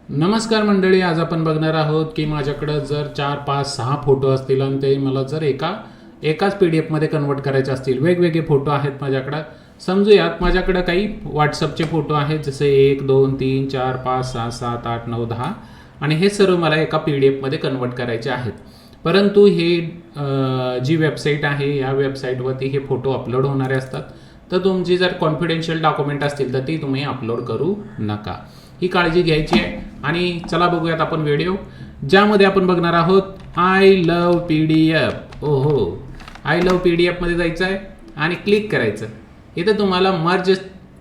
नमस्कार मंडळी, आज आपण बघणार आहोत की माझ्याकडं जर 4, 5, 6 फोटो असतील आणि ते मला जर एकाच PDF मध्ये कन्वर्ट करायचे असतील. वेगवेगळे फोटो आहेत माझ्याकडं. समजूयात माझ्याकडं काही व्हॉट्सअपचे फोटो आहेत, जसे 1, 2, 3, 4, 5, 6, 7, 8, 9, 10 आणि हे सर्व मला एका PDF मध्ये कन्वर्ट करायचे आहेत. परंतु हे जी वेबसाईट आहे या वेबसाईटवरती हे फोटो अपलोड होणारे असतात. तर तुमची जर कॉन्फिडेन्शियल डॉक्युमेंट असतील तर ती तुम्ही अपलोड करू नका, ही काळजी घ्यायची आहे. आणि चला बघूयात आपण व्हिडिओ, ज्यामध्ये आपण बघणार आहोत आय लव्ह PDF. ओहो, आय लव्ह PDF मध्ये जायचं आहे आणि क्लिक करायचं. इथं तुम्हाला मर्ज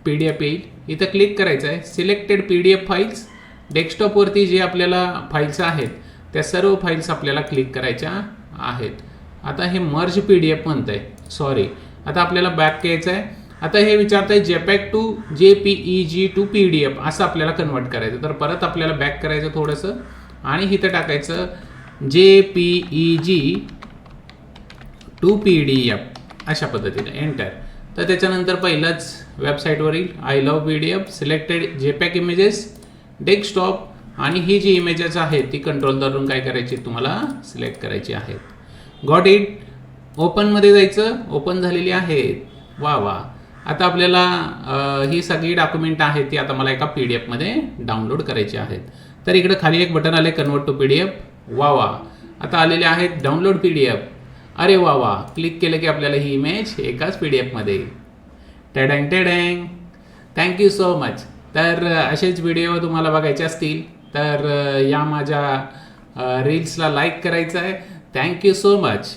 PDF येईल, इथं क्लिक करायचं आहे. सिलेक्टेड PDF फाईल्स, डेस्कटॉपवरती जे आपल्याला फाईल्स आहेत त्या सर्व फाईल्स आपल्याला क्लिक करायच्या आहेत. आता हे मर्ज PDF म्हणत आहे, सॉरी. आता आपल्याला बॅक यायचं आहे. आता हे विचारत आहे JPEG to JPEG to PDF असं आपल्याला कन्वर्ट करायचं. तर परत आपल्याला बॅक करायचं थोडंसं आणि इथं टाकायचं JPEG टू PDF अशा पद्धतीने एंटर. तर त्याच्यानंतर पहिलंच वेबसाईटवरील I love PDF, selected JPEG images, desktop आणि ही जी इमेजेस आहेत ती कंट्रोल धरून काय करायची तुम्हाला सिलेक्ट करायची आहेत. Got it. ओपनमध्ये जायचं. ओपन झालेली आहेत. वा वा. आता आपल्याला ही सगळी डॉक्युमेंट आहेत ती आता मला एका PDF मध्ये डाउनलोड करायची आहेत. तर इकडे खाली एक बटन आले कन्वर्ट टू PDF. वा वा. आता आलेले आहेत डाउनलोड PDF. अरे वा वा. क्लिक केलं की आपल्याला ही इमेज एकाच PDF मध्ये. टेडँग टेडँग. Thank you so much. तर असेच व्हिडिओ तुम्हाला बघायचे असतील तर या माझ्या रील्सला लाईक करायचं आहे. Thank you so much.